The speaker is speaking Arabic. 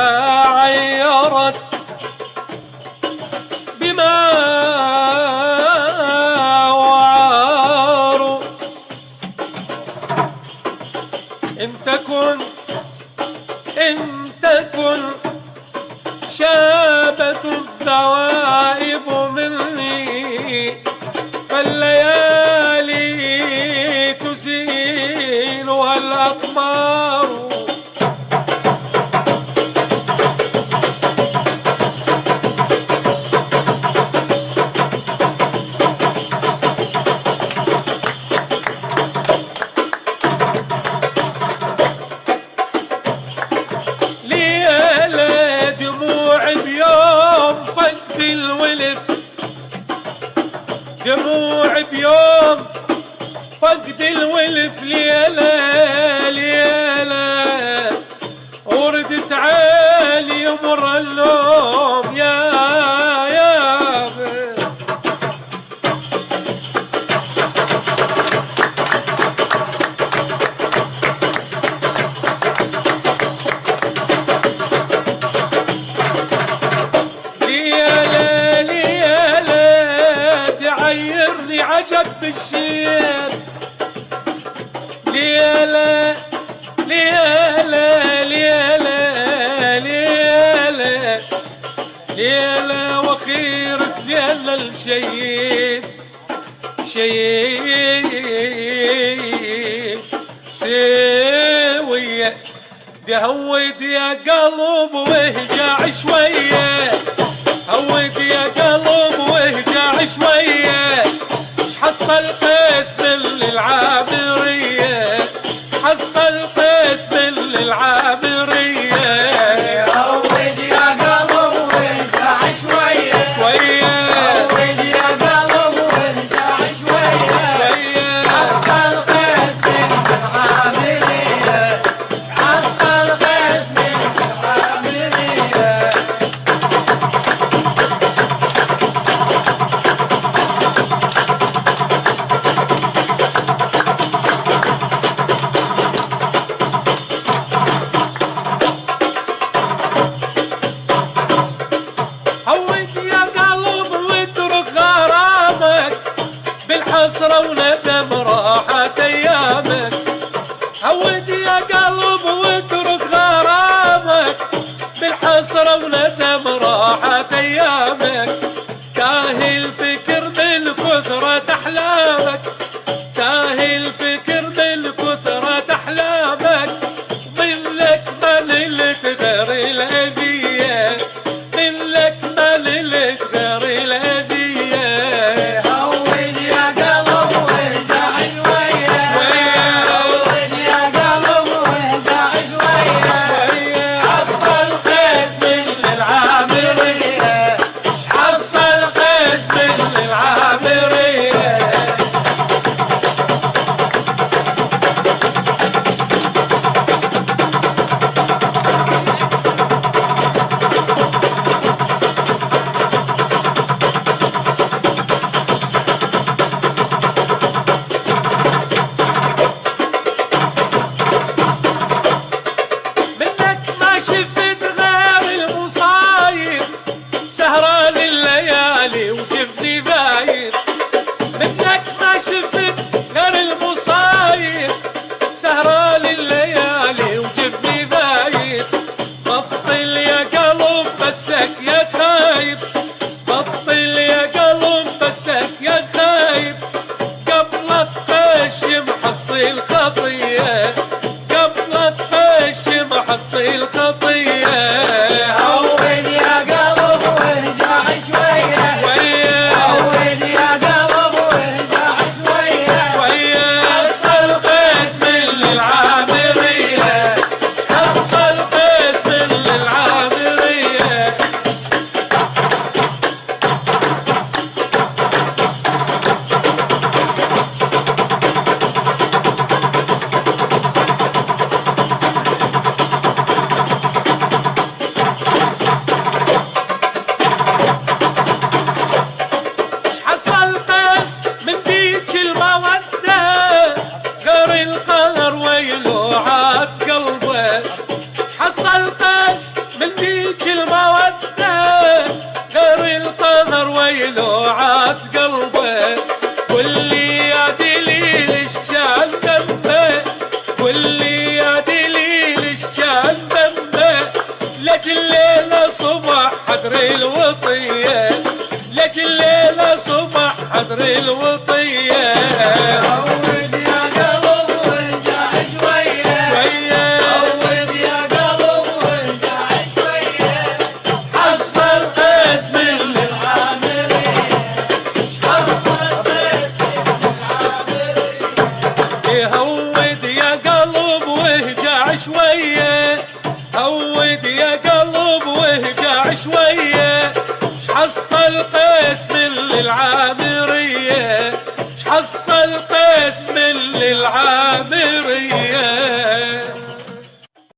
تعيرت بما وعار إن تكن شابت الذوائب مني فالليالي تزيلها الأقمار دموع بيوم فقد الولف ليلة ليلة وردت عالي يمر اللوم يا عجب بالشيب ليلة ليلة ليلة ليلة ليلة وخيرة ليلة الشيب شيب سوية هود يا قلب واهجع شوية هود يا قلب واهجع شوية حصل قسم للعابرية حصل قسم للعابرية هود يا قلب وارجع شوية شوية هود يا قلب وارجع شوية حصل قسم للعابرية حصل قسم للعابرية بالحسرة وندم راحت ايامك هود يا قلب واترك غرامك بالحسرة وندم راحت ايامك تاهي الفكر من كثرة احلامك تاهي الفكر من كثرة احلامك ضلك ما ليلة غير الاذية ضلك ما ليلة غير الاذية سهران الليالي وجفني باير منك ما شفت غير المصاير سهران الليالي وجفني باير بطل يا قلب بسك يا خايب بطل يا قلب بسك يا خايب قبل الطش محصل خطية قبل الطش محصل خطية الوطية. عود يا قلب وارجع شوية شوية عود يا قلب وارجع شوية حصل قسم العامرية حصل هود يا قلب وهجع شوية. هود يا قلب وهجع شوية. شحصل قسم للعامرية. شحصل قسم للعامرية.